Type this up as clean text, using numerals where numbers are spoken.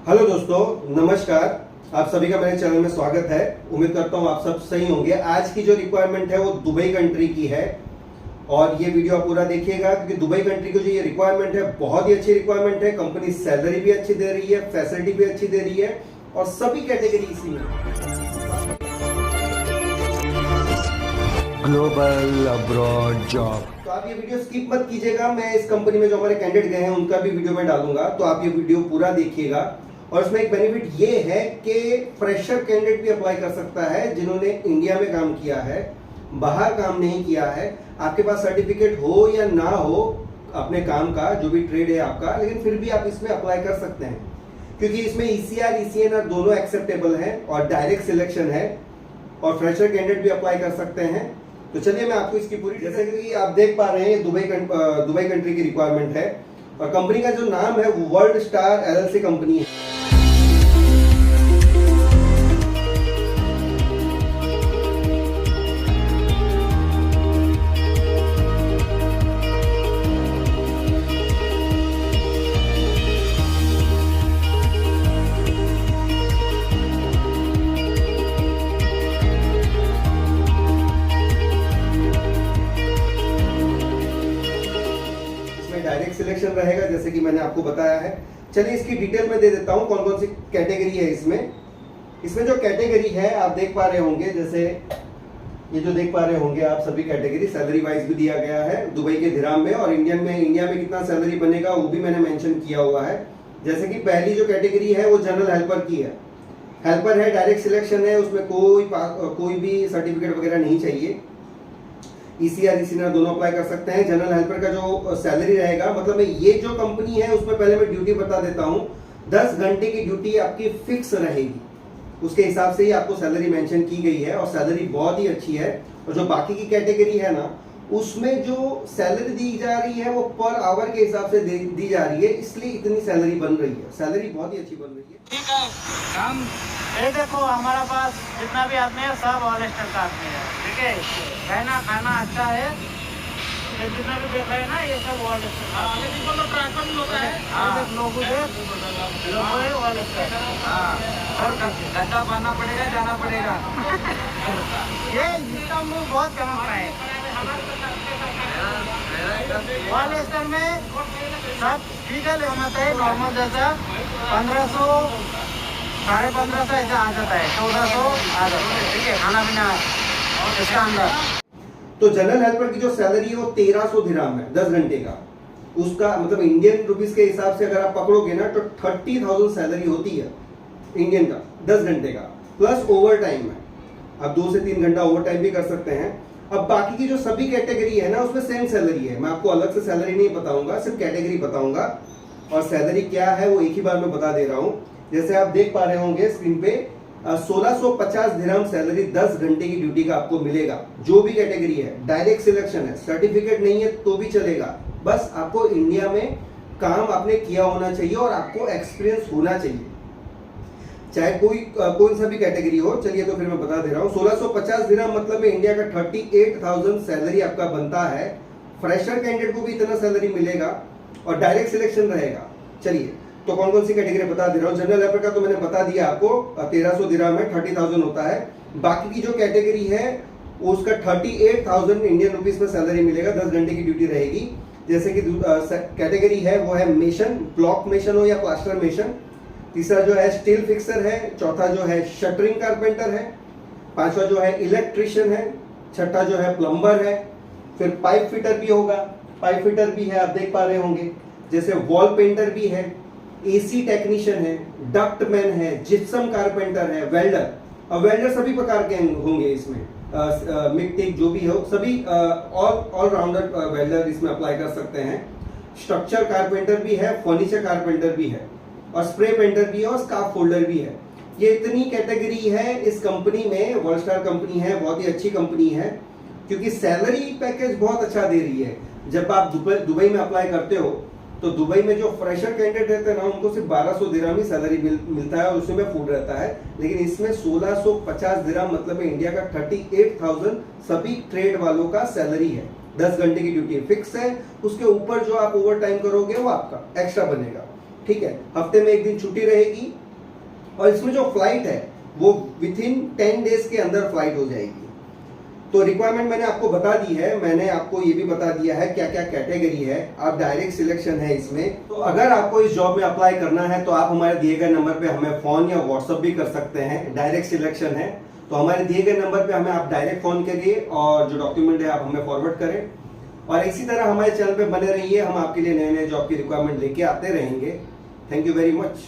Hello दोस्तों, नमस्कार। आप सभी का मेरे चैनल में स्वागत है। उम्मीद करता हूँ आप सब सही होंगे। आज की जो रिक्वायरमेंट है वो दुबई कंट्री की है और ये वीडियो आप पूरा देखिएगा क्योंकि दुबई कंट्री की जो ये रिक्वायरमेंट है बहुत ही अच्छी रिक्वायरमेंट है। कंपनी सैलरी भी अच्छी दे रही है, फैसिलिटी भी अच्छी दे रही है और सभी कैटेगरी इसी में। Global abroad job. तो आप ये वीडियो स्किप मत कीजिएगा। मैं इस कंपनी में जो हमारे कैंडिडेट गए हैं उनका भी वीडियो में डालूंगा, तो आप ये वीडियो पूरा देखिएगा। और इसमें एक बेनिफिट ये है कि फ्रेशर कैंडिडेट भी अप्लाई कर सकता है जिन्होंने इंडिया में काम किया है, बाहर काम नहीं किया है। आपके पास सर्टिफिकेट हो या ना हो अपने काम का, जो भी ट्रेड है आपका, लेकिन फिर भी आप इसमें अप्लाई कर सकते हैं क्योंकि इसमें ECR ECNR दोनों एक्सेप्टेबल है और डायरेक्ट सिलेक्शन है और फ्रेशर कैंडिडेट भी अप्लाई कर सकते हैं। तो चलिए मैं आपको इसकी पूरी, जैसे कि आप देख पा रहे हैं, दुबई कंट्री की रिक्वायरमेंट है और कंपनी का जो नाम है वर्ल्ड स्टार LLC कंपनी है। डायरेक्ट सिलेक्शन रहेगा जैसे कि मैंने आपको बताया है। चलिए इसकी डिटेल में दे देता हूं कौन कौन सी कैटेगरी है इसमें जो कैटेगरी है आप देख पा रहे होंगे, जैसे ये जो देख पा रहे होंगे आप सभी कैटेगरी, सैलरी वाइज भी दिया गया है दुबई के दिरहम में और इंडिया में कितना सैलरी बनेगा वो भी मैंने मेंशन किया हुआ है। जैसे कि पहली जो कैटेगरी है वो जनरल हेल्पर की है। हेल्पर है, डायरेक्ट सिलेक्शन है, उसमें कोई भी सर्टिफिकेट वगैरह नहीं चाहिए। ECR ECNR दोनों अप्लाई कर सकते हैं। जनरल हेल्पर का जो सैलरी रहेगा, मतलब ये जो कंपनी है उसमें पहले मैं ड्यूटी बता देता हूं, 10 घंटे की ड्यूटी आपकी फिक्स रहेगी, उसके हिसाब से ही आपको सैलरी मेंशन की गई है और सैलरी बहुत ही अच्छी है। और जो बाकी की कैटेगरी है ना, उसमें जो सैलरी दी जा रही है वो पर आवर के हिसाब से दी जा रही है, इसलिए इतनी सैलरी बन रही है। सैलरी बहुत ही अच्छी बन रही है। ठीक है, हम ये देखो हमारा पास जितना भी आदमी है सब ऑल स्टार का आदमी है। ठीक है, रहना खाना अच्छा है, ये जितना भी देखा है ना ये सब ऑल स्टार ट्रांसफर भी होता है। लोगों है ऑल स्टार। और गड्ढा पाना पड़ेगा, जाना पड़ेगा। ये इनकम बहुत कम है ऑल स्टार में। सब ठीक है, लेना चाहिए नॉर्मल जैसा 1500 1550 ऐसा आ जाता है, 1400 आ जाता है। ठीक है, खाना पीना इसका अंदर। तो जनरल हेल्पर की जो सैलरी है वो 1300 दिरहम है 10 घंटे का। उसका मतलब इंडियन रुपीस के हिसाब से अगर आप पकड़ोगे ना तो 30,000 सैलरी होती है इंडियन का 10 घंटे का, प्लस ओवर टाइम है। आप 2 से 3 घंटा ओवर टाइम भी कर सकते हैं। अब बाकी की जो सभी कैटेगरी है ना उसमें सेम सैलरी है। मैं आपको अलग से सैलरी नहीं बताऊंगा, सिर्फ कैटेगरी बताऊंगा और सैलरी क्या है वो एक ही बार में बता दे रहा हूं। जैसे आप देख पा रहे होंगे स्क्रीन पे 1650 दिरहम सैलरी 10 घंटे की ड्यूटी का आपको मिलेगा। जो भी कैटेगरी है, डायरेक्ट सिलेक्शन है, सर्टिफिकेट नहीं है तो भी चलेगा, बस आपको इंडिया में काम आपने किया होना चाहिए और आपको एक्सपीरियंस होना चाहिए, चाहे कोई सा भी कैटेगरी हो। चलिए तो फिर मैं बता दे रहा हूँ, 1650 दिरहम मतलब में इंडिया का 38,000 सैलरी आपका बनता है। फ्रेशर कैंडिडेट को भी इतना सैलरी मिलेगा और डायरेक्ट सिलेक्शन रहेगा। चलिए तो कौन कौन सी कैटेगरी बता दे रहा हूँ। जनरल हेल्पर का तो मैंने बता दिया आपको, 1300 दिरहम है, 30,000 होता है। बाकी की जो कैटेगरी है उसका 38,000 इंडियन रुपीस में सैलरी मिलेगा, 10 घंटे की ड्यूटी रहेगी। जैसे कि कैटेगरी है वो है मेशन, ब्लॉक मेशन हो या प्लास्टर मेशन। तीसरा जो है स्टील फिक्सर है। चौथा जो है शटरिंग कारपेंटर है। पांचवा जो है इलेक्ट्रिशियन है। छठा जो है प्लम्बर है। फिर पाइप फिटर भी होगा, पाइप फिटर भी है, आप देख पा रहे होंगे। जैसे वॉल पेंटर भी है, AC टेक्नीशियन है, डक्टमैन है, जिप्सम कारपेंटर है, वेल्डर। अब वेल्डर सभी प्रकार के होंगे इसमें, मिक्टिक जो भी हो, सभी ऑल राउंडर वेल्डर इसमें अप्लाई कर सकते हैं। स्ट्रक्चर कारपेंटर भी है, फर्नीचर कारपेंटर भी है और स्प्रे पेंटर भी है और स्कार्फ फोल्डर भी है। ये इतनी कैटेगरी है इस कंपनी में। वर्ल्ड स्टार कंपनी है, बहुत ही अच्छी कंपनी है क्योंकि सैलरी पैकेज बहुत अच्छा दे रही है। जब आप दुबई में अप्लाई करते हो तो दुबई में जो फ्रेशर कैंडिडेट रहते हैं ना उनको सिर्फ 1200 दिरहम ही सैलरी मिलता है और उसमें फूड रहता है। लेकिन इसमें 1650 दिरहम मतलब इंडिया का 38,000 सभी ट्रेड वालों का सैलरी है। 10 घंटे की ड्यूटी फिक्स है, उसके ऊपर जो आप ओवर टाइम करोगे वो आपका एक्स्ट्रा बनेगा। ठीक है, हफ्ते में एक दिन छुट्टी रहेगी और इसमें जो फ्लाइट है वो विद इन 10 डेज के अंदर फ्लाइट हो जाएगी। तो रिक्वायरमेंट मैंने आपको बता दी है, मैंने आपको ये भी बता दिया है क्या क्या कैटेगरी है, आप डायरेक्ट सिलेक्शन है इसमें। तो अगर आपको इस जॉब में अप्लाई करना है तो आप हमारे दिए गए नंबर पे हमें फोन या व्हाट्सएप भी कर सकते हैं। डायरेक्ट सिलेक्शन है तो हमारे दिए गए नंबर पे हमें आप डायरेक्ट फोन करिए और जो डॉक्यूमेंट है आप हमें फॉरवर्ड करें। और इसी तरह हमारे चैनल पे बने रहिए, हम आपके लिए नए नए जॉब की रिक्वायरमेंट लेके आते रहेंगे। Thank you very much.